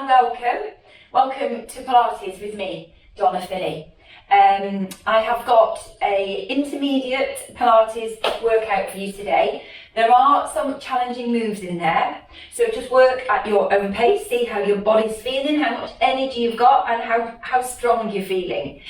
and welcome to Pilates with me, Donna Finney. I have got a intermediate Pilates workout for you today. There are some challenging moves in there, so just work at your own pace, see how your body's feeling, how much energy you've got and how strong you're feeling.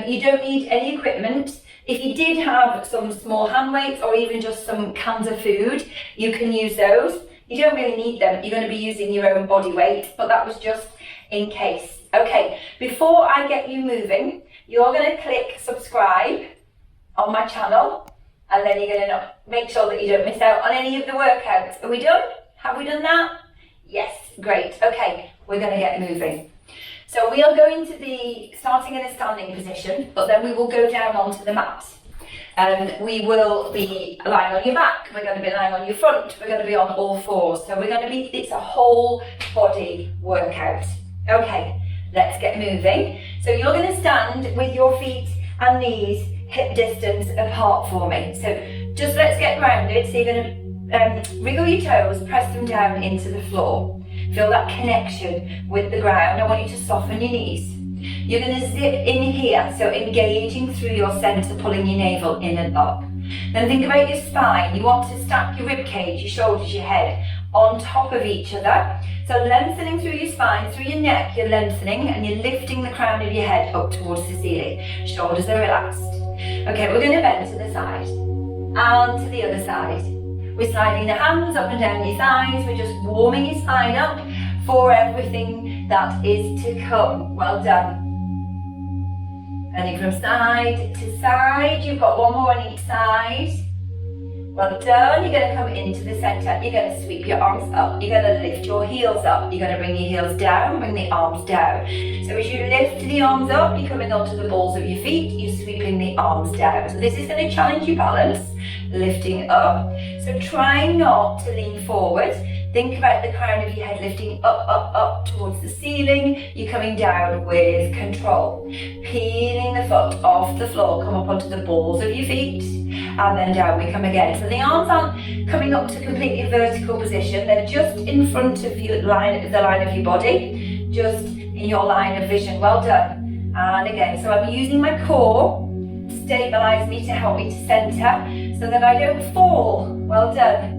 You don't need any equipment. If you did have some small hand weights or even just some cans of food, you can use those. You don't really need them, you're going to be using your own body weight, but that was just in case. Okay, before I get you moving, you're going to click subscribe on my channel, and then you're going to make sure that you don't miss out on any of the workouts. Are we done? Have we done that? Yes, great. Okay, we're going to get moving. So we are going to be starting in a standing position, but then we will go down onto the mat. We will be lying on your back, we're going to be lying on your front, we're going to be on all fours. So we're going to be, it's a whole body workout. Okay, let's get moving. So you're going to stand with your feet and knees hip distance apart for me. So just let's get grounded. So you're going to wriggle your toes, press them down into the floor. Feel that connection with the ground. I want you to soften your knees. You're going to zip in here, so engaging through your centre, pulling your navel in and up. Then think about your spine. You want to stack your rib cage, your shoulders, your head on top of each other. So lengthening through your spine, through your neck, you're lengthening and you're lifting the crown of your head up towards the ceiling. Shoulders are relaxed. Okay, we're going to bend to the side and to the other side. We're sliding the hands up and down your thighs. We're just warming your spine up for everything that is to come. Well done. Bending from side to side. You've got one more on each side. Well done. You're going to come into the centre. You're going to sweep your arms up. You're going to lift your heels up. You're going to bring your heels down, bring the arms down. So as you lift the arms up, you're coming onto the balls of your feet. You're sweeping the arms down. So this is going to challenge your balance. Lifting up. So try not to lean forward. Think about the crown of your head lifting up towards the ceiling. You're coming down with control. Peeling the foot off the floor, come up onto the balls of your feet, and then down we come again. So the arms aren't coming up to completely vertical position, they're just in front of you, the line of your body, just in your line of vision. Well done. And again, so I'm using my core to stabilise me, to help me to centre, so that I don't fall. Well done.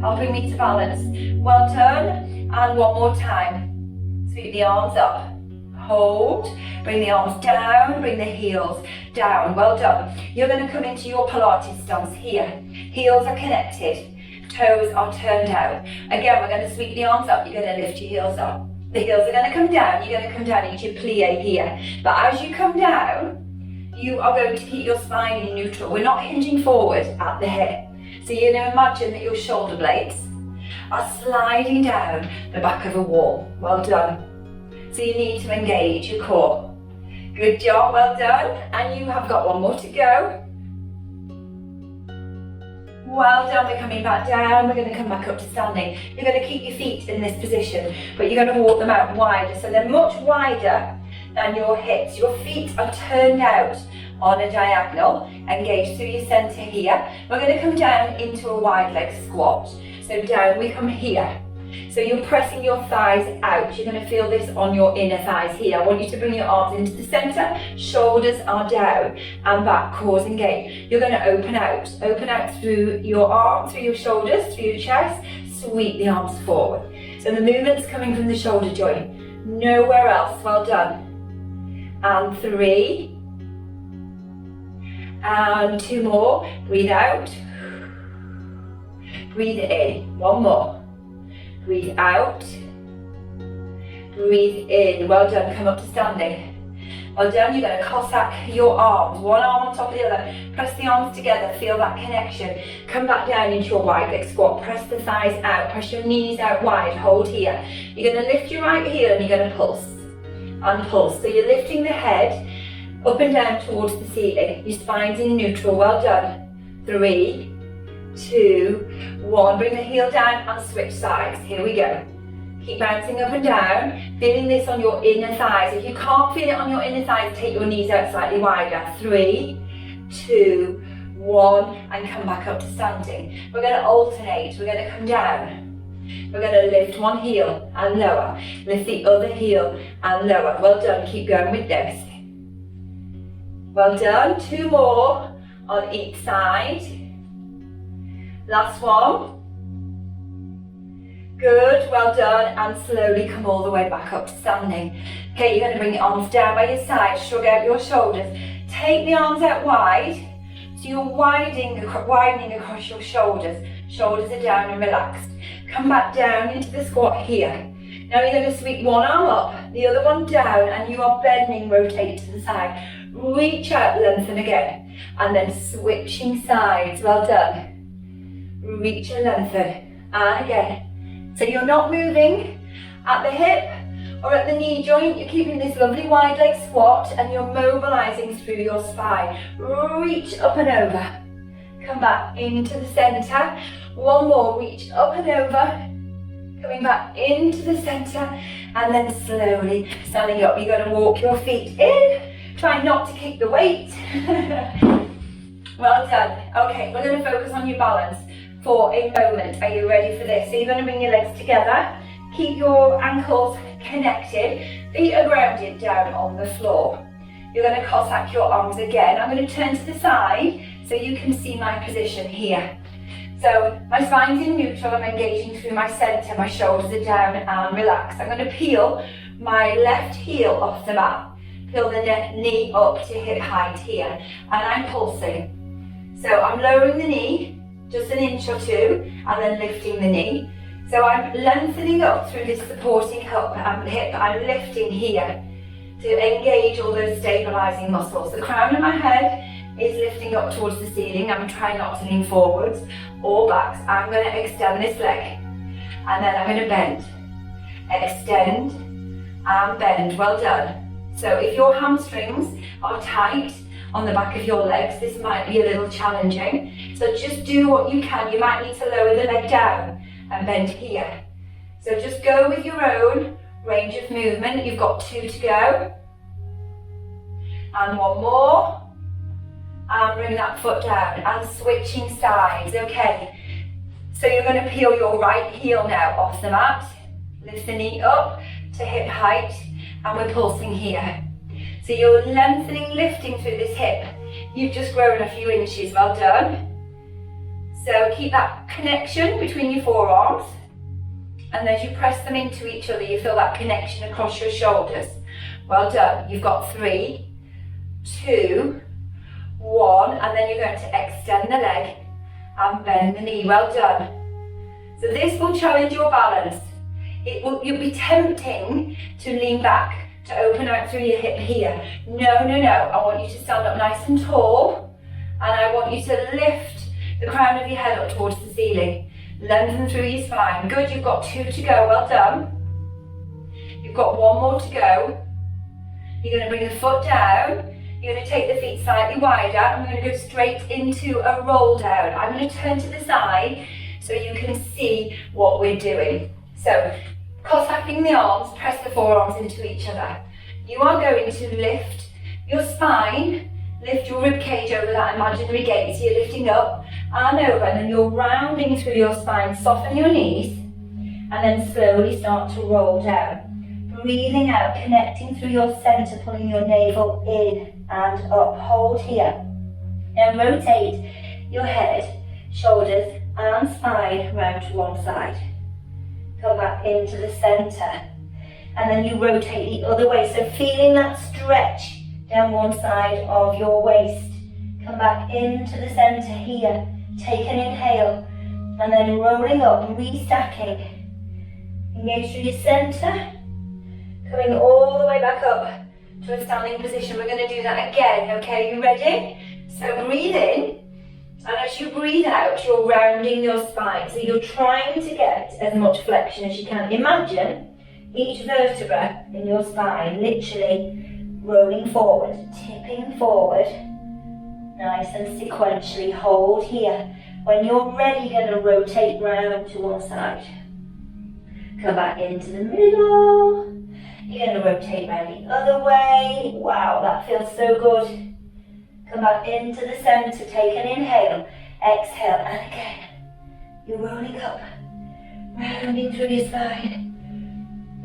Helping me to balance. Well done. And one more time. Sweep the arms up. Hold. Bring the arms down. Bring the heels down. Well done. You're going to come into your Pilates stance here. Heels are connected. Toes are turned out. Again, we're going to sweep the arms up. You're going to lift your heels up. The heels are going to come down. You're going to come down into your plie here. But as you come down, you are going to keep your spine in neutral. We're not hinging forward at the hip. So you're going to imagine that your shoulder blades are sliding down the back of a wall. Well done. So you need to engage your core. Good job, well done. And you have got one more to go. Well done, we're coming back down. We're going to come back up to standing. You're going to keep your feet in this position, but you're going to walk them out wider. So they're much wider than your hips. Your feet are turned out on a diagonal, engage through your centre here. We're going to come down into a wide leg squat. So down we come here. So you're pressing your thighs out. You're going to feel this on your inner thighs here. I want you to bring your arms into the centre, shoulders are down and back, cores engage. You're going to open out through your arms, through your shoulders, through your chest, sweep the arms forward. So the movement's coming from the shoulder joint, nowhere else. Well done. And 3. And 2 more. Breathe out. Breathe in. 1 more. Breathe out. Breathe in. Well done. Come up to standing. Well done. You're going to Cossack your arms. One arm on top of the other. Press the arms together. Feel that connection. Come back down into your wide leg squat. Press the thighs out. Press your knees out wide. Hold here. You're going to lift your right heel and you're going to pulse. And pulse. So you're lifting the head up and down towards the ceiling. Your spine's in neutral. Well done. 3, 2, 1. Bring the heel down and switch sides. Here we go. Keep bouncing up and down. Feeling this on your inner thighs. If you can't feel it on your inner thighs, take your knees out slightly wider. 3, 2, 1. And come back up to standing. We're going to alternate. We're going to come down We're going to lift one heel and lower. Lift the other heel and lower. Well done. Keep going with this. Well done. 2 more on each side. Last one. Good, well done, and slowly come all the way back up to standing. Okay, you're going to bring your arms down by your side, shrug out your shoulders. Take the arms out wide, so you're widening across your shoulders. Shoulders are down and relaxed. Come back down into the squat here. Now you're going to sweep one arm up, the other one down, and you are bending, rotate to the side. Reach out, lengthen again, and then switching sides. Well done. Reach and lengthen, and again. So you're not moving at the hip or at the knee joint, you're keeping this lovely wide leg squat and you're mobilizing through your spine. Reach up and over. Come back into the center. One more, reach up and over. Coming back into the center and then slowly standing up. You're going to walk your feet in. Try not to kick the weight. Well done. Okay, we're going to focus on your balance for a moment. Are you ready for this? So you're going to bring your legs together, keep your ankles connected, feet are grounded down on the floor. You're going to Cossack your arms again. I'm going to turn to the side so you can see my position here. So my spine's in neutral, I'm engaging through my center, my shoulders are down and relaxed. I'm going to peel my left heel off the mat, peel the knee up to hip height here, and I'm pulsing. So I'm lowering the knee, just an inch or two, and then lifting the knee. So I'm lengthening up through this supporting hip. I'm lifting here to engage all those stabilizing muscles. The crown of my head is lifting up towards the ceiling. I'm trying not to lean forwards or backs. I'm going to extend this leg, and then I'm going to bend. Extend and bend. Well done. So if your hamstrings are tight on the back of your legs, this might be a little challenging. So just do what you can. You might need to lower the leg down and bend here. So just go with your own range of movement. You've got 2 to go. And 1 more. And bring that foot down and switching sides. Okay. So you're going to peel your right heel now off the mat. Lift the knee up to hip height. And we're pulsing here. So you're lengthening, lifting through this hip. You've just grown a few inches, well done. So keep that connection between your forearms. And as you press them into each other, you feel that connection across your shoulders. Well done. You've got 3, 2, 1, and then you're going to extend the leg and bend the knee. Well done. So this will challenge your balance. You'll be tempting to lean back, to open out through your hip here. No. I want you to stand up nice and tall, and I want you to lift the crown of your head up towards the ceiling. Lengthen through your spine. Good, you've got 2 to go. Well done. You've got 1 more to go. You're going to bring the foot down. You're going to take the feet slightly wider, and we're going to go straight into a roll down. I'm going to turn to the side so you can see what we're doing. So, Cossacking the arms, press the forearms into each other. You are going to lift your spine, lift your rib cage over that imaginary gate. So you're lifting up and over, and then you're rounding through your spine. Soften your knees, and then slowly start to roll down. Breathing out, connecting through your center, pulling your navel in and up. Hold here. Now rotate your head, shoulders and spine round to one side. Come back into the center, and then you rotate the other way. So feeling that stretch down one side of your waist. Come back into the center here. Take an inhale, and then rolling up, restacking. Engage through your center, coming all the way back up to a standing position. We're going to do that again, okay? You ready? So breathe in. And as you breathe out, you're rounding your spine. So you're trying to get as much flexion as you can. Imagine each vertebra in your spine literally rolling forward, tipping forward. Nice and sequentially. Hold here. When you're ready, you're going to rotate round to one side. Come back into the middle. You're going to rotate round the other way. Wow, that feels so good. Come back into the center, take an inhale, exhale, and again. You're rolling up, rounding through your spine.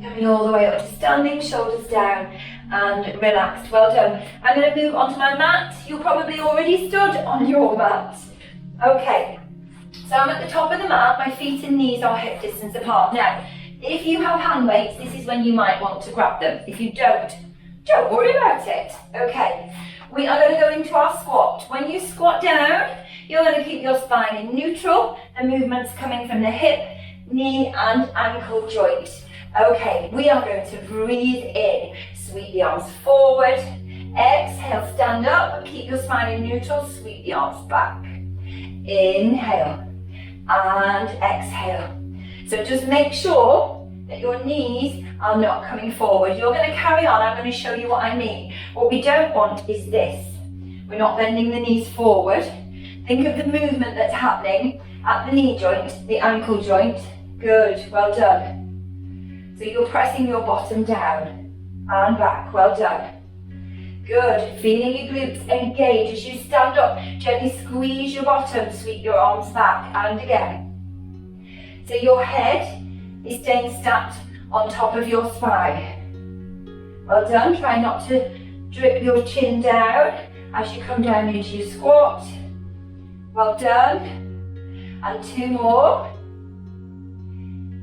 Coming all the way up to standing, shoulders down and relaxed. Well done. I'm going to move onto my mat. You're probably already stood on your mat. Okay, so I'm at the top of the mat. My feet and knees are hip distance apart. Now, if you have hand weights, this is when you might want to grab them. If you don't worry about it. Okay, we are going to go into our squat. When you squat down, you're going to keep your spine in neutral. The movement's coming from the hip, knee and ankle joint. Okay, we are going to breathe in. Sweep the arms forward. Exhale, stand up. Keep your spine in neutral. Sweep the arms back. Inhale and exhale. So just make sure that your knees are not coming forward. You're going to carry on. I'm going to show you what I mean. What we don't want is this. We're not bending the knees forward. Think of the movement that's happening at the knee joint, the ankle joint. Good, well done. So you're pressing your bottom down and back. Well done. Good. Feeling your glutes engage as you stand up. Gently squeeze your bottom. Sweep your arms back and again. So your head is staying stacked on top of your spine. Well done. Try not to drip your chin down as you come down into your squat. Well done. And two more.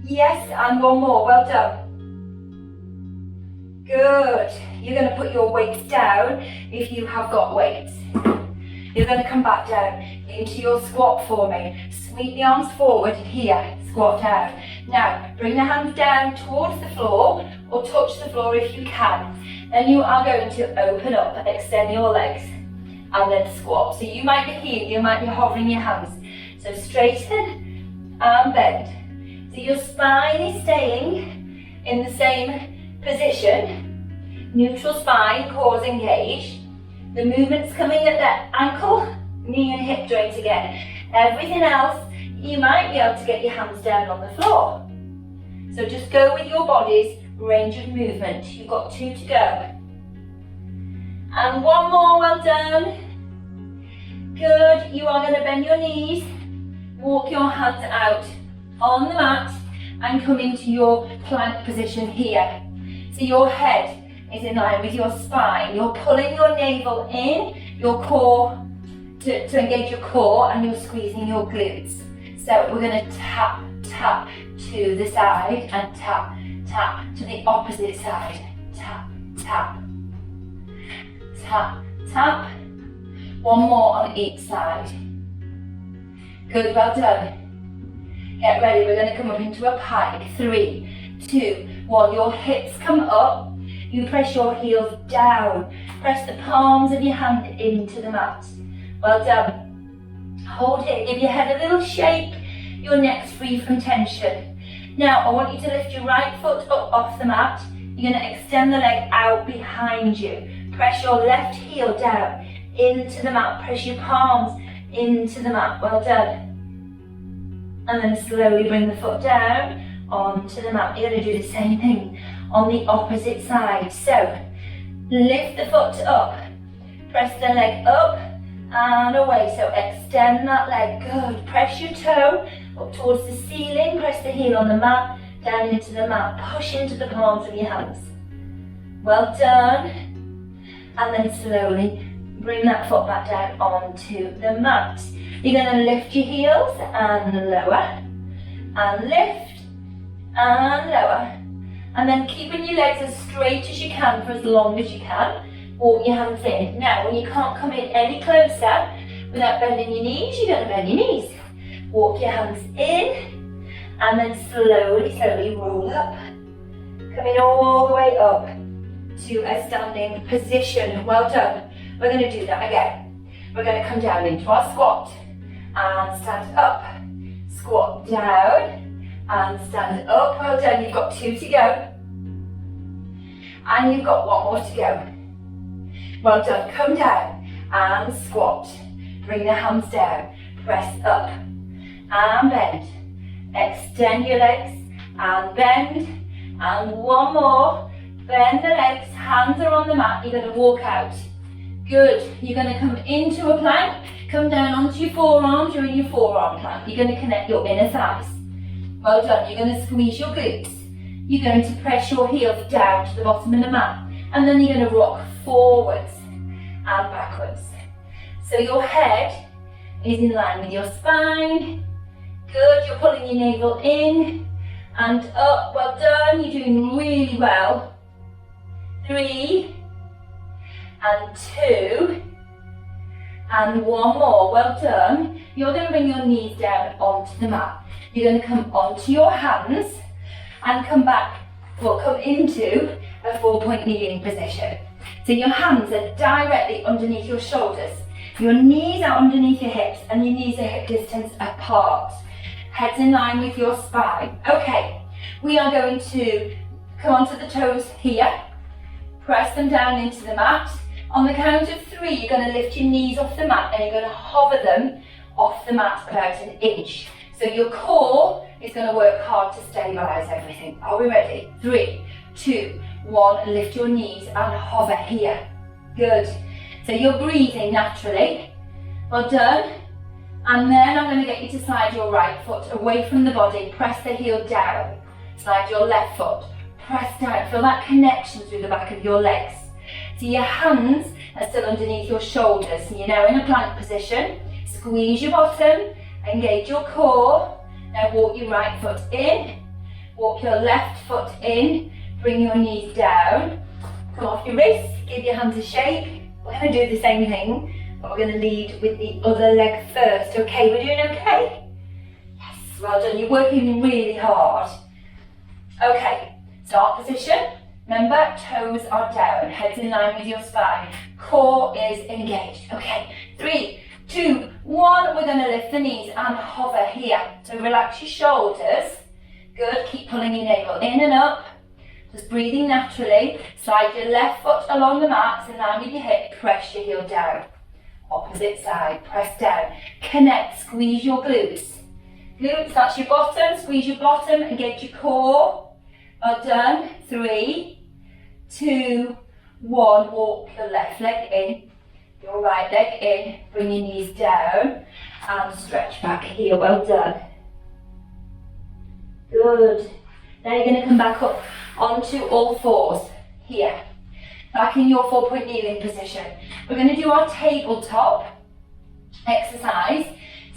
Yes, and one more. Well done. Good. You're going to put your weights down if you have got weights. You're going to come back down into your squat for me. Sweep the arms forward here. Squat down. Now, bring the hands down towards the floor or touch the floor if you can. Then you are going to open up, extend your legs and then squat. So you might be here, you might be hovering your hands. So straighten and bend. So your spine is staying in the same position. Neutral spine, core is engaged. The movement's coming at the ankle, knee and hip joint again. Everything else, you might be able to get your hands down on the floor. So just go with your body's range of movement. You've got 2 to go. And one more, well done. Good, you are going to bend your knees, walk your hands out on the mat and come into your plank position here. So your head is in line with your spine. You're pulling your navel in, your core, to engage your core, and you're squeezing your glutes. So we're going to tap, tap to the side and tap, tap to the opposite side. Tap, tap, tap, tap. One more on each side. Good, well done. Get ready, we're going to come up into a pike. 3, 2, 1. Your hips come up. You press your heels down. Press the palms of your hand into the mat. Well done. Hold it. Give your head a little shake. Your neck's free from tension. Now, I want you to lift your right foot up off the mat. You're going to extend the leg out behind you. Press your left heel down into the mat. Press your palms into the mat. Well done. And then slowly bring the foot down onto the mat. You're going to do the same thing on the opposite side. So, lift the foot up, press the leg up and away. So extend that leg, good. Press your toe up towards the ceiling, press the heel on the mat, down into the mat, push into the palms of your hands. Well done. And then slowly bring that foot back down onto the mat. You're going to lift your heels and lower, and lift and lower. And then keeping your legs as straight as you can for as long as you can. Walk your hands in. Now, when you can't come in any closer without bending your knees, you're going to bend your knees. Walk your hands in, and then slowly, slowly roll up. Coming all the way up to a standing position. Well done. We're going to do that again. We're going to come down into our squat and stand up. Squat down and stand up. Well done. You've got 2 to go. And you've got 1 more to go. Well done. Come down and squat. Bring the hands down. Press up and bend. Extend your legs and bend. And 1 more. Bend the legs. Hands are on the mat. You're going to walk out. Good. You're going to come into a plank. Come down onto your forearms. You're in your forearm plank. You're going to connect your inner thighs. Well done. You're going to squeeze your glutes. You're going to press your heels down to the bottom of the mat. And then you're going to rock forwards and backwards. So your head is in line with your spine. Good. You're pulling your navel in and up. Well done. You're doing really well. 3 and 2 and 1 more. Well done. You're going to bring your knees down onto the mat. You're going to come onto your hands and come back, well, come into a 4-point kneeling position. So your hands are directly underneath your shoulders. Your knees are underneath your hips and your knees are hip distance apart. Head's in line with your spine. Okay, we are going to come onto the toes here. Press them down into the mat. On the count of 3, you're going to lift your knees off the mat and you're going to hover them off the mat about 1 inch. So your core is going to work hard to stabilise everything. Are we ready? 3, 2, 1, lift your knees and hover here. Good. So you're breathing naturally. Well done. And then I'm going to get you to slide your right foot away from the body. Press the heel down. Slide your left foot. Press down. Feel that connection through the back of your legs. So your hands are still underneath your shoulders. So you're now in a plank position. Squeeze your bottom. Engage your core. Now walk your right foot in. Walk your left foot in. Bring your knees down. Come off your wrists. Give your hands a shake. We're going to do the same thing, but we're going to lead with the other leg first. Okay, we're doing okay? Yes, well done. You're working really hard. Okay, start position. Remember, toes are down, head's in line with your spine. Core is engaged. Okay, 3, 2, 1. We're going to lift the knees and hover here. So relax your shoulders. Good, keep pulling your navel in and up. Just breathing naturally. Slide your left foot along the mat, in line with your hip, press your heel down. Opposite side, press down. Connect, squeeze your glutes. Glutes, that's your bottom, squeeze your bottom, engage your core. Well done. 3, 2, 1. Walk your left leg in, your right leg in, bring your knees down and stretch back here. Well done. Good. Now you're going to come back up onto all fours, here, back in your 4-point kneeling position. We're going to do our tabletop exercise.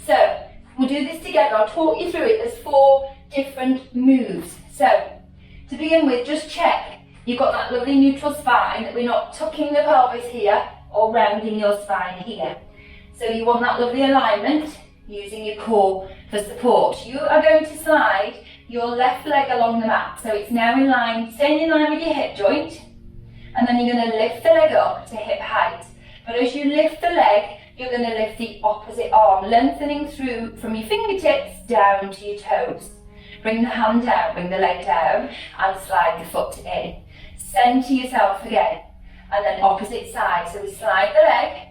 So, we'll do this together. I'll talk you through it. There's 4 different moves. So, to begin with, just check you've got that lovely neutral spine, that we're not tucking the pelvis here or rounding your spine here. So you want that lovely alignment, using your core for support. You are going to slide your left leg along the mat, so it's now in line, staying in line with your hip joint, and then you're going to lift the leg up to hip height. But as you lift the leg, you're going to lift the opposite arm, lengthening through from your fingertips down to your toes. Bring the hand down, bring the leg down, and slide the foot in. Centre yourself again, and then opposite side. So we slide the leg,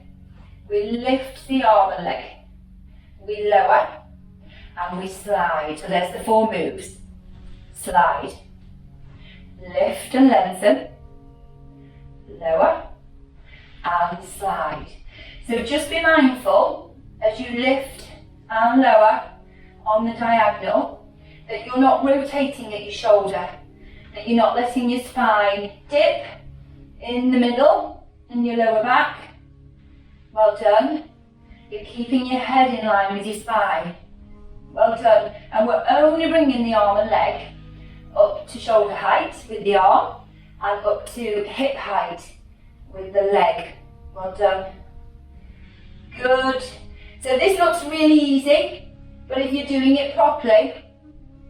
we lift the arm and leg, we lower, and we slide. So there's the 4 moves. Slide, lift and lengthen, lower, and slide. So just be mindful as you lift and lower on the diagonal that you're not rotating at your shoulder, that you're not letting your spine dip in the middle and your lower back. Well done. You're keeping your head in line with your spine. Well done. And we're only bringing the arm and leg up to shoulder height with the arm and up to hip height with the leg. Well done. Good. So this looks really easy, but if you're doing it properly,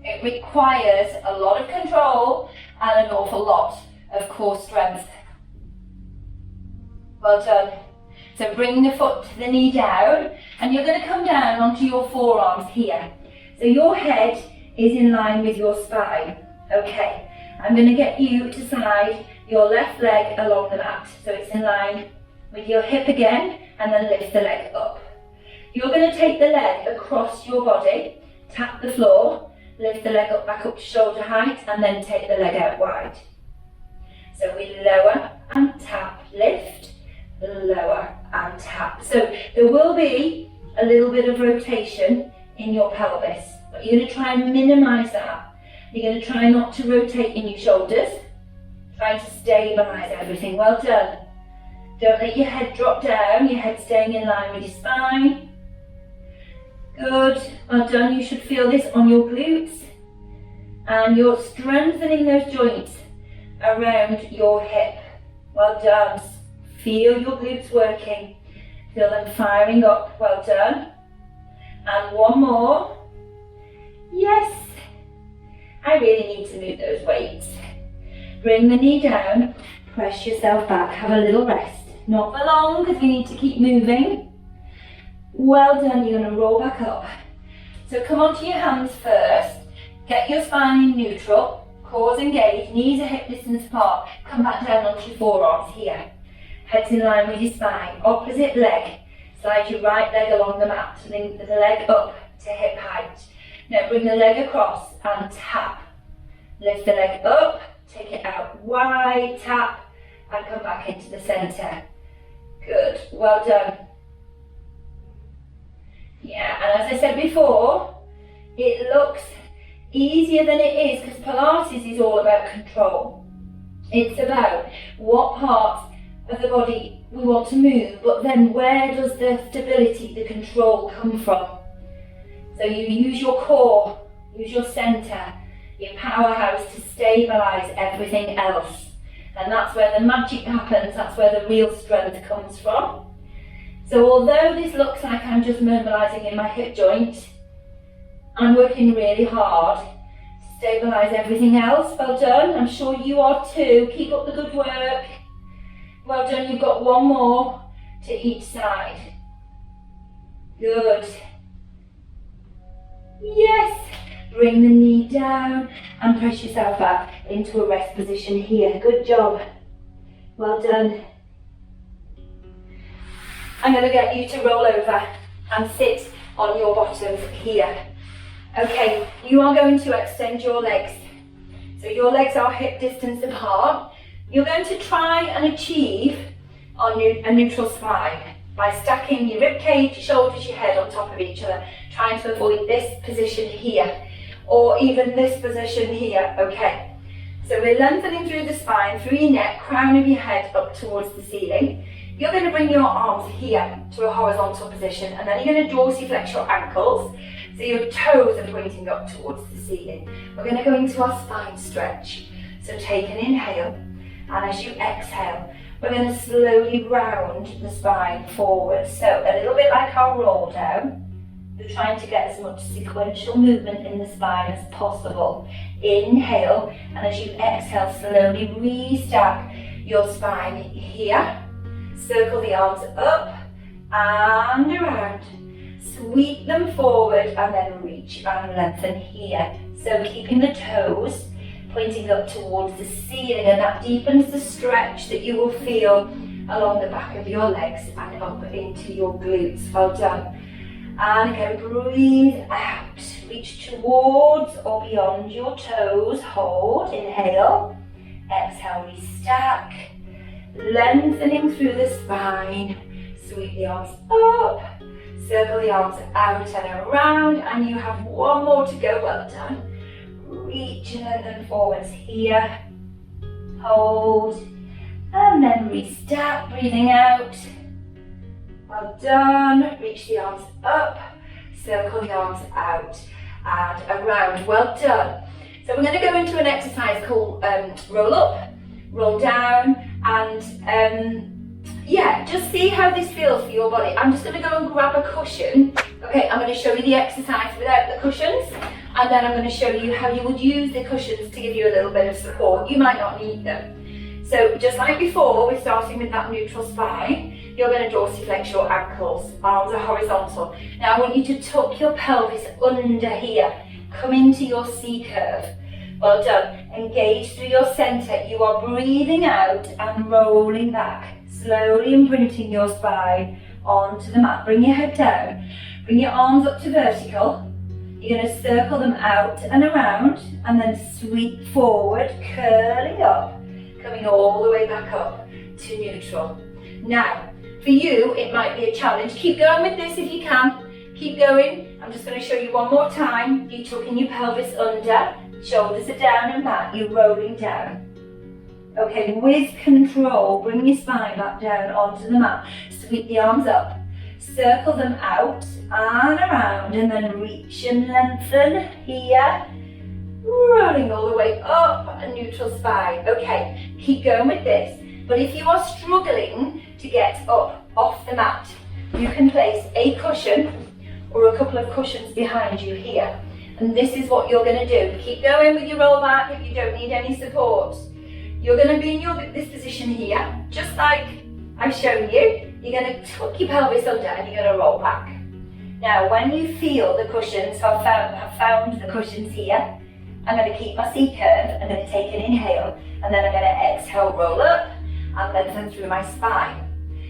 it requires a lot of control and an awful lot of core strength. Well done. So bring the foot to the knee down, and you're going to come down onto your forearms here. So your head is in line with your spine. Okay, I'm going to get you to slide your left leg along the mat. So it's in line with your hip again, and then lift the leg up. You're going to take the leg across your body, tap the floor, lift the leg up back up to shoulder height, and then take the leg out wide. So we lower and tap, lift, lower and tap. So there will be a little bit of rotation in your pelvis, but but you're going to try and minimize that. You're going to try not to rotate in your shoulders. Trying to stabilize everything. Well done. Don't let your head drop down, your head staying in line with your spine. Good, well done. You should feel this on your glutes. And you're strengthening those joints around your hip. Well done. Feel your glutes working. Feel them firing up. Well done. And one more. Yes. I really need to move those weights. Bring the knee down. Press yourself back. Have a little rest. Not for long because we need to keep moving. Well done. You're going to roll back up. So come onto your hands first. Get your spine in neutral. Cores engaged. Knees are hip distance apart. Come back down onto your forearms here. Head's in line with your spine. Opposite leg. Slide your right leg along the mat. Link the leg up to hip height. Now bring the leg across and tap. Lift the leg up. Take it out wide. Tap. And come back into the centre. Good. Well done. Yeah, and as I said before, it looks easier than it is because Pilates is all about control. It's about what parts of the body we want to move, but then where does the stability, the control come from? So you use your core, use your centre, your powerhouse to stabilise everything else. And that's where the magic happens, that's where the real strength comes from. So although this looks like I'm just mobilising in my hip joint, I'm working really hard to stabilise everything else. Well done, I'm sure you are too. Keep up the good work. Well done, you've got one more to each side. Good. Yes. Bring the knee down and press yourself up into a rest position here. Good job. Well done. I'm going to get you to roll over and sit on your bottoms here. Okay, you are going to extend your legs. So your legs are hip distance apart. You're going to try and achieve a neutral spine by stacking your rib cage, your shoulders, your head on top of each other, trying to avoid this position here, or even this position here, okay? So we're lengthening through the spine, through your neck, crown of your head up towards the ceiling. You're going to bring your arms here to a horizontal position, and then you're going to dorsiflex your ankles, so your toes are pointing up towards the ceiling. We're going to go into our spine stretch. So take an inhale, and as you exhale, we're going to slowly round the spine forward. So a little bit like our roll down. You're trying to get as much sequential movement in the spine as possible. Inhale, and as you exhale, slowly restack your spine here. Circle the arms up and around. Sweep them forward and then reach and lengthen here. So keeping the toes pointing up towards the ceiling, and that deepens the stretch that you will feel along the back of your legs and up into your glutes. Well done. And again, breathe out. Reach towards or beyond your toes. Hold. Inhale. Exhale, restack. Lengthening through the spine. Sweep the arms up. Circle the arms out and around. And you have one more to go. Well done. Reach and then forwards here. Hold. And then restack. Breathing out. Well done. Reach the arms up, circle the arms out and around. Well done. So we're going to go into an exercise called roll up, roll down, and yeah, just see how this feels for your body. I'm just going to go and grab a cushion. Okay, I'm going to show you the exercise without the cushions, and then I'm going to show you how you would use the cushions to give you a little bit of support. You might not need them. So just like before, we're starting with that neutral spine. You're going to dorsiflex your ankles, arms are horizontal. Now I want you to tuck your pelvis under here. Come into your C curve. Well done. Engage through your centre. You are breathing out and rolling back. Slowly imprinting your spine onto the mat. Bring your head down. Bring your arms up to vertical. You're going to circle them out and around and then sweep forward, curling up, coming all the way back up to neutral. Now, for you, it might be a challenge. Keep going with this if you can. Keep going I'm just going to show you one more time. You're tucking your pelvis under, shoulders are down and back, you're rolling down. Okay, with control, bring your spine back down onto the mat. Sweep the arms up, circle them out and around, and then reach and lengthen here. Rolling all the way up, a neutral spine. Okay, keep going with this. But if you are struggling to get up off the mat, you can place a cushion or a couple of cushions behind you here. And this is what you're going to do. Keep going with your roll back if you don't need any support. You're going to be in this position here, just like I've shown you. You're going to tuck your pelvis under and you're going to roll back. Now, when you feel the cushions, have found the cushions here, I'm going to keep my C curve. I'm going to take an inhale, and then I'm going to exhale, roll up, and lengthen through my spine.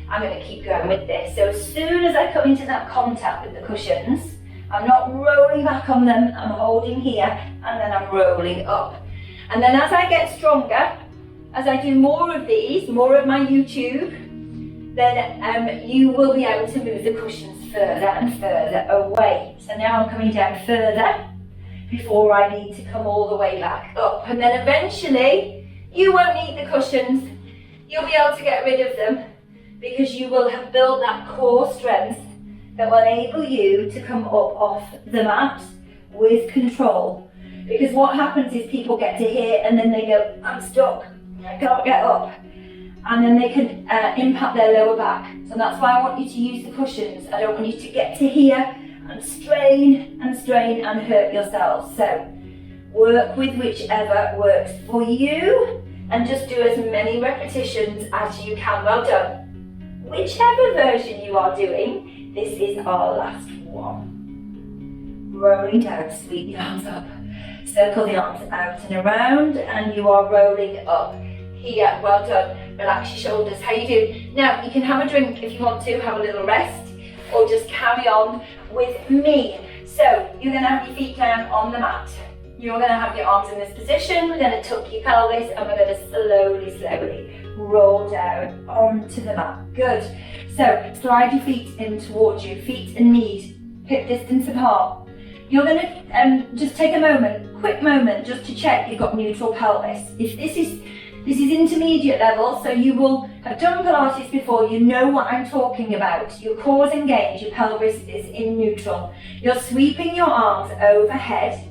I'm going to keep going with this. So as soon as I come into that contact with the cushions, I'm not rolling back on them, I'm holding here, and then I'm rolling up. And then as I get stronger, as I do more of these, more of my YouTube, then you will be able to move the cushions further and further away. So now I'm coming down further before I need to come all the way back up. And then eventually, you won't need the cushions. You'll be able to get rid of them because you will have built that core strength that will enable you to come up off the mat with control. Because what happens is people get to here and then they go, I'm stuck, I can't get up. And then they can impact their lower back. So that's why I want you to use the cushions. I don't want you to get to here and strain and hurt yourselves. So work with whichever works for you and just do as many repetitions as you can. Well done. Whichever version you are doing, this is our last one. Rolling down, sweep the arms up. Circle the arms out and around, and you are rolling up. Here, well done. Relax your shoulders. How you doing? Now, you can have a drink if you want to, have a little rest, or just carry on with me. So, you're going to have your feet down on the mat. You're going to have your arms in this position. We're going to tuck your pelvis, and we're going to slowly roll down onto the mat. Good. So, slide your feet in towards you, feet and knees, hip distance apart. You're going to just take a moment, quick moment, just to check you've got neutral pelvis. If this is intermediate level, so you will have done Pilates before, you know what I'm talking about. Your core's engaged, your pelvis is in neutral. You're sweeping your arms overhead.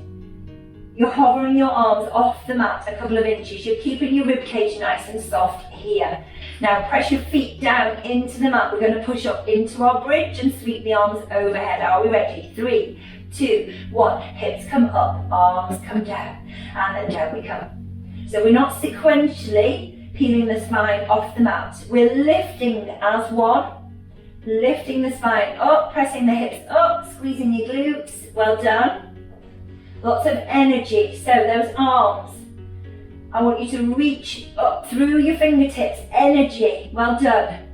You're hovering your arms off the mat a couple of inches. You're keeping your ribcage nice and soft here. Now press your feet down into the mat. We're going to push up into our bridge and sweep the arms overhead. Are we ready? 3, 2, 1. Hips come up, arms come down, and then down we come. So we're not sequentially peeling the spine off the mat. We're lifting as one, lifting the spine up, pressing the hips up, squeezing your glutes. Well done. Lots of energy. So those arms, I want you to reach up through your fingertips. Energy. Well done.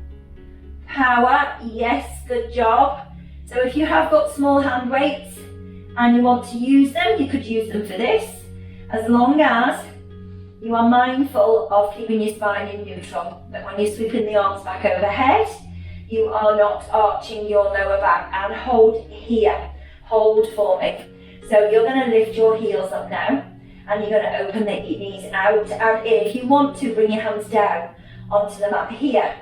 Power. Yes, good job. So if you have got small hand weights and you want to use them, you could use them for this, as long as you are mindful of keeping your spine in neutral. That when you're sweeping the arms back overhead, you are not arching your lower back. And hold here. Hold for me. So you're going to lift your heels up now, and you're going to open the knees out and in. If you want to, bring your hands down onto the mat here.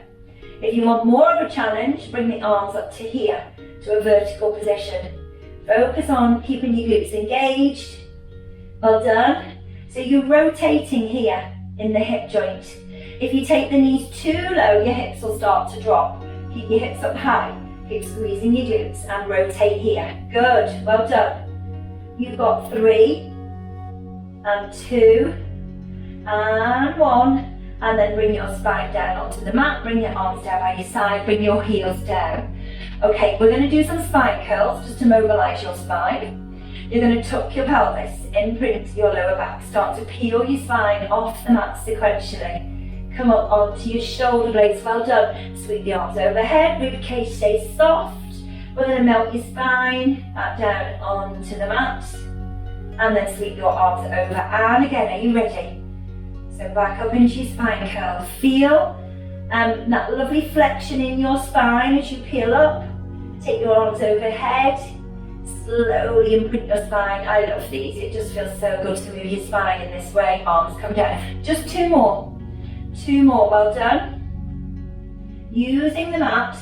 If you want more of a challenge, bring the arms up to here, to a vertical position. Focus on keeping your glutes engaged. Well done. So you're rotating here in the hip joint. If you take the knees too low, your hips will start to drop. Keep your hips up high. Keep squeezing your glutes and rotate here. Good. Well done. You've got 3, and 2, and 1, and then bring your spine down onto the mat, bring your arms down by your side, bring your heels down. Okay, we're going to do some spine curls just to mobilize your spine. You're going to tuck your pelvis, imprint your lower back, start to peel your spine off the mat sequentially. Come up onto your shoulder blades, well done. Sweep the arms overhead, ribcage stays soft. We're going to melt your spine back down onto the mat, and then sweep your arms over. And again, are you ready? So back up into your spine curl. Feel that lovely flexion in your spine as you peel up. Take your arms overhead, slowly imprint your spine. I love these, it just feels so good to move your spine in this way. Arms come down. Just two more, well done. Using the mat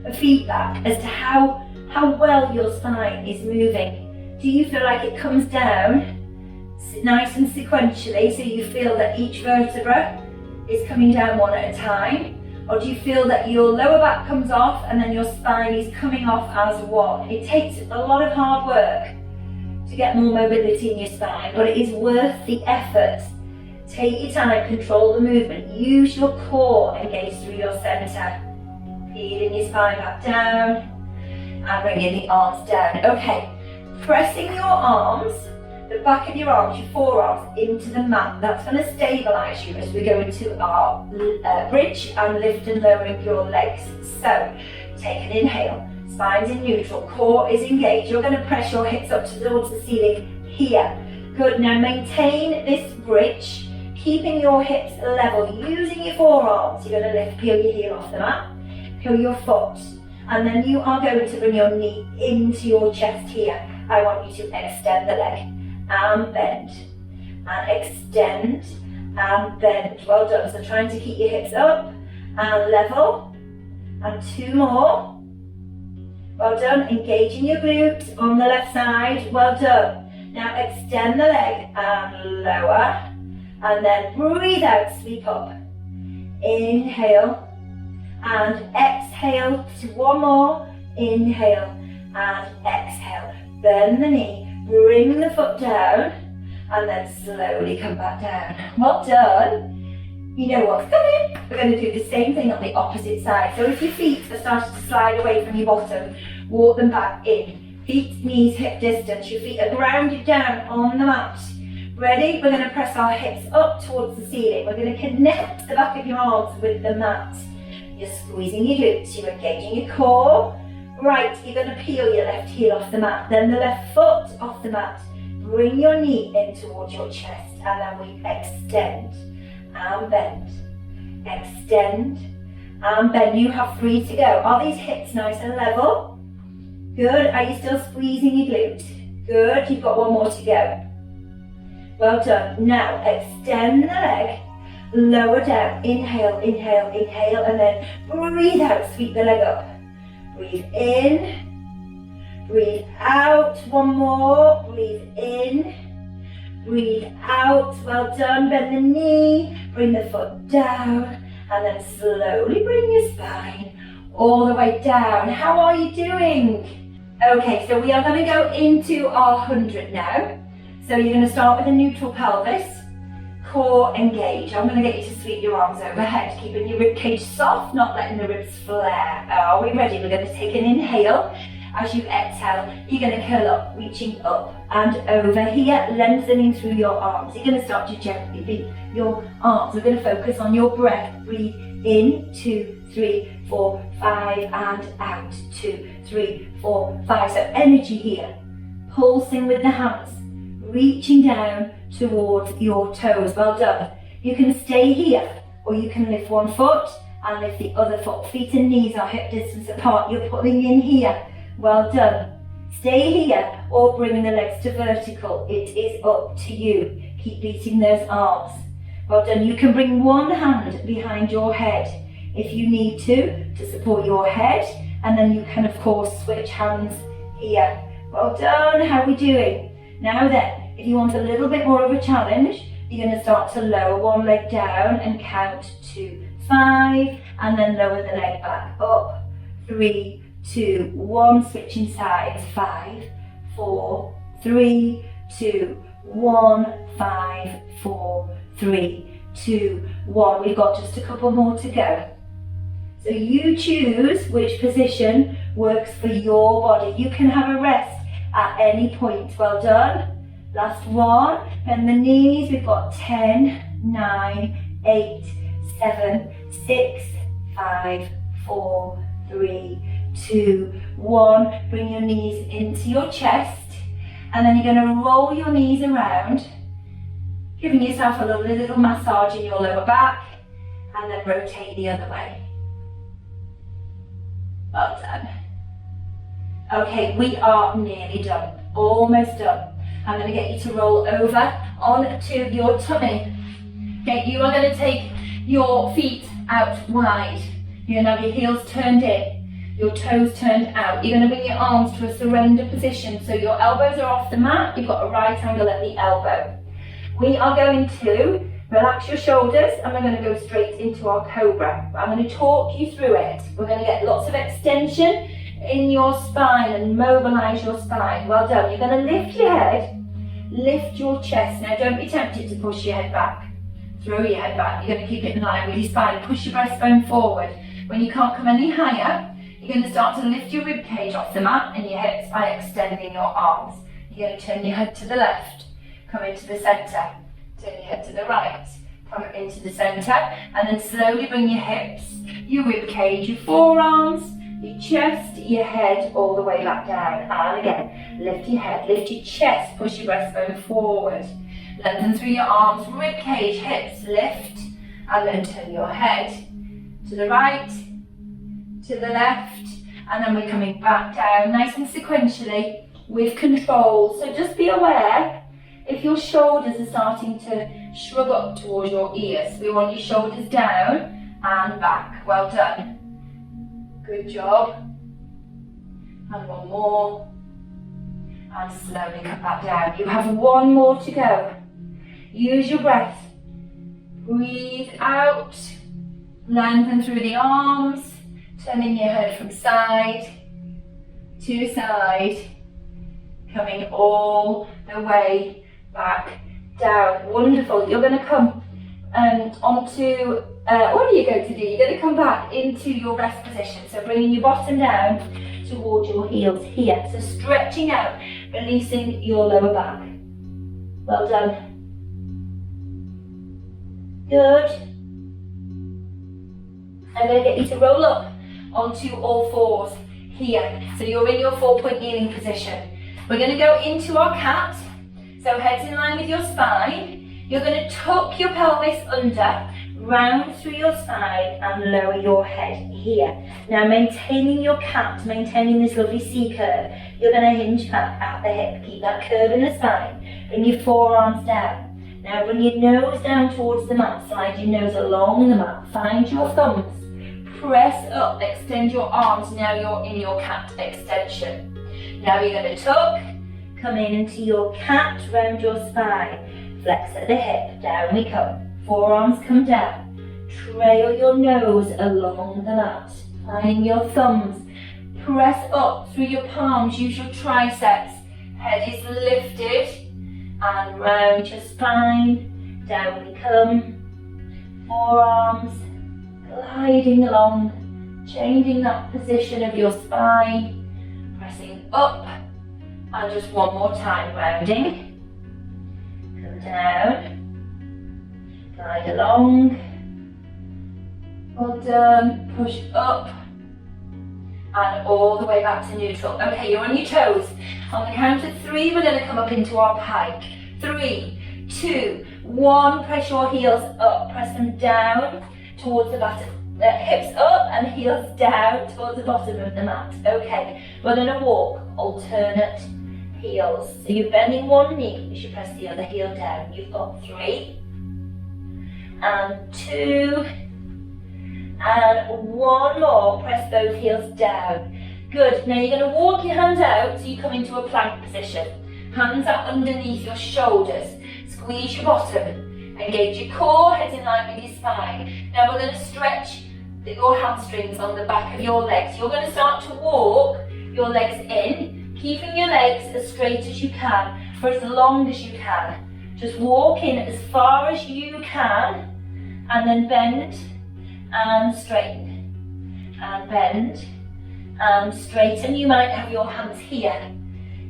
for feedback as to how well your spine is moving. Do you feel like it comes down nice and sequentially, so you feel that each vertebra is coming down one at a time? Or do you feel that your lower back comes off and then your spine is coming off as one? It takes a lot of hard work to get more mobility in your spine, but it is worth the effort. Take your time, control the movement, use your core, engage through your centre. Feeling your spine back down and bringing the arms down. Okay, pressing your arms, the back of your arms, your forearms into the mat. That's going to stabilise you as we go into our bridge and lift and lowering your legs. So, take an inhale, spine's in neutral, core is engaged. You're going to press your hips up towards the ceiling here. Good, now maintain this bridge, keeping your hips level, using your forearms. You're going to lift, peel your heel off the mat, peel your foot, and then you are going to bring your knee into your chest here. I want you to extend the leg and bend, and extend and bend. Well done. So trying to keep your hips up and level, and two more. Well done. Engaging your glutes on the left side. Well done. Now extend the leg and lower, and then breathe out, sweep up. Inhale and exhale to one more. Inhale and exhale. Bend the knee. Bring the foot down and then slowly come back down. Well done. You know what's coming. We're going to do the same thing on the opposite side. So if your feet are starting to slide away from your bottom, walk them back in. Feet, knees, hip distance. Your feet are grounded down on the mat. Ready? We're going to press our hips up towards the ceiling. We're going to connect the back of your arms with the mat. You're squeezing your glutes. You're engaging your core. Right, you're going to peel your left heel off the mat, then the left foot off the mat. Bring your knee in towards your chest, and then we extend and bend. Extend and bend. You have 3 to go. Are these hips nice and level? Good. Are you still squeezing your glute? Good. You've got 1 more to go. Well done. Now extend the leg, lower down. Inhale, inhale, inhale, and then breathe out. Sweep the leg up. Breathe in, breathe out, 1 more, breathe in, breathe out, well done, bend the knee, bring the foot down, and then slowly bring your spine all the way down. How are you doing? Okay, so we are going to go into our 100 now. So you're going to start with a neutral pelvis, core engage. I'm going to get you to sweep your arms overhead, keeping your rib cage soft, not letting the ribs flare. Are we ready? We're going to take an inhale. As you exhale, you're going to curl up, reaching up and over here, lengthening through your arms. You're going to start to gently beat your arms. We're going to focus on your breath. Breathe in, 2, 3, 4, 5, and out, 2, 3, 4, 5. So energy here, pulsing with the hands, reaching down towards your toes. Well done. You can stay here, or you can lift 1 foot and lift the other foot. Feet and knees are hip distance apart. You're pulling in here. Well done. Stay here or bring the legs to vertical. It is up to you. Keep beating those arms. Well done. You can bring 1 hand behind your head if you need to support your head, and then you can of course switch hands here. Well done. How are we doing? Now then, if you want a little bit more of a challenge, you're going to start to lower 1 leg down and count to 5, and then lower the leg back up. 3, 2, 1, switching sides. 5, 4, 3, 2, 1, 5, 4, 3, 2, 1. We've got just a couple more to go. So you choose which position works for your body. You can have a rest at any point. Well done. Last one. Bend the knees. We've got 10, 9, 8, 7, 6, 5, 4, 3, 2, 1. Bring your knees into your chest, and then you're going to roll your knees around, giving yourself a little massage in your lower back, and then rotate the other way. Well done. Okay, we are nearly done, almost done. I'm going to get you to roll over onto your tummy. Okay, you are going to take your feet out wide. You're going to have your heels turned in, your toes turned out. You're going to bring your arms to a surrender position. So your elbows are off the mat, you've got a right angle at the elbow. We are going to relax your shoulders and we're going to go straight into our Cobra. I'm going to talk you through it. We're going to get lots of extension in your spine and mobilize your spine. Well done. You're going to lift your head, lift your chest. Now don't be tempted to push your head back. Throw your head back. You're going to keep it in line with your spine. Push your breastbone forward. When you can't come any higher, you're going to start to lift your rib cage off the mat and your hips by extending your arms. You're going to turn your head to the left, come into the center, turn your head to the right, come into the center, and then slowly bring your hips, your rib cage, your forearms, your chest, your head, all the way back down. And again, lift your head, lift your chest, push your breastbone forward. Lengthen through your arms, rib cage, hips, lift, and then turn your head to the right, to the left, and then we're coming back down, nice and sequentially, with control. So just be aware if your shoulders are starting to shrug up towards your ears. We want your shoulders down and back. Well done. Good job. And one more. And slowly come back down. You have one more to go. Use your breath. Breathe out. Lengthen through the arms. Turning your head from side to side. Coming all the way back down. Wonderful. You're going to come onto, what are you going to do? You're going to come back into your rest position. So bringing your bottom down towards your heels here. So stretching out, releasing your lower back. Well done. Good. I'm going to get you to roll up onto all fours here. So you're in your 4-point kneeling position. We're going to go into our cat. So head's in line with your spine. You're going to tuck your pelvis under, round through your spine and lower your head here. Now maintaining your cat, maintaining this lovely C curve. You're going to hinge back at the hip. Keep that curve in the spine. Bring your forearms down. Now bring your nose down towards the mat. Slide your nose along the mat. Find your thumbs. Press up. Extend your arms. Now you're in your cat extension. Now you're going to tuck. Come into your cat, round your spine. Flex at the hip. Down we come. Forearms come down. Trail your nose along the mat. Find your thumbs. Press up through your palms. Use your triceps. Head is lifted. And round your spine, down we come, forearms gliding along, changing that position of your spine, pressing up, and just one more time, rounding, come down, glide along, well done, push up, and all the way back to neutral. Okay, you're on your toes. On the count of 3, we're going to come up into our pike. 3, 2, 1. Press your heels up. Press them down towards the bottom. Hips up and heels down towards the bottom of the mat. Okay, we're going to walk alternate heels. So you're bending one knee. You should press the other heel down. You've got 3 and 2. And 1 more, press those heels down. Good, now you're going to walk your hands out so you come into a plank position. Hands are underneath your shoulders. Squeeze your bottom. Engage your core, head in line with your spine. Now we're going to stretch your hamstrings on the back of your legs. You're going to start to walk your legs in, keeping your legs as straight as you can, for as long as you can. Just walk in as far as you can, and then bend, and straighten, and bend, and straighten. You might have your hands here.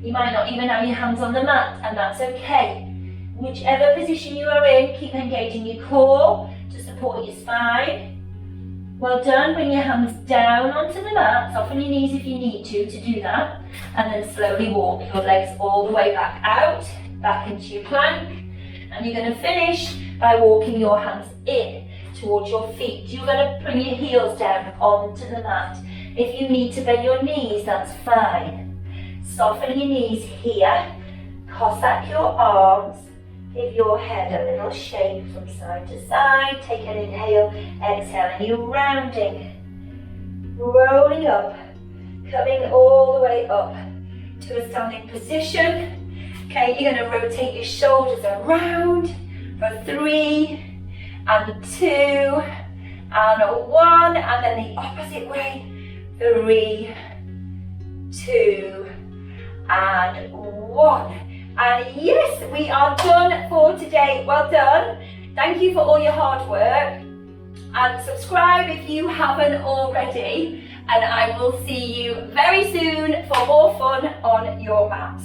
You might not even have your hands on the mat, and that's okay. Whichever position you are in, keep engaging your core to support your spine. Well done. Bring your hands down onto the mat. Soften your knees if you need to do that. And then slowly walk your legs all the way back out, back into your plank. And you're going to finish by walking your hands in towards your feet. You're going to bring your heels down onto the mat. If you need to bend your knees, that's fine. Soften your knees here. Cossack your arms. Give your head a little shake from side to side. Take an inhale, exhale, and you're rounding. Rolling up. Coming all the way up to a standing position. Okay, you're going to rotate your shoulders around for 3 and 2 and 1, and then the opposite way. 3, 2 and 1. And yes, we are done for today. Well done. Thank you for all your hard work. And subscribe if you haven't already. And I will see you very soon for more fun on your mat.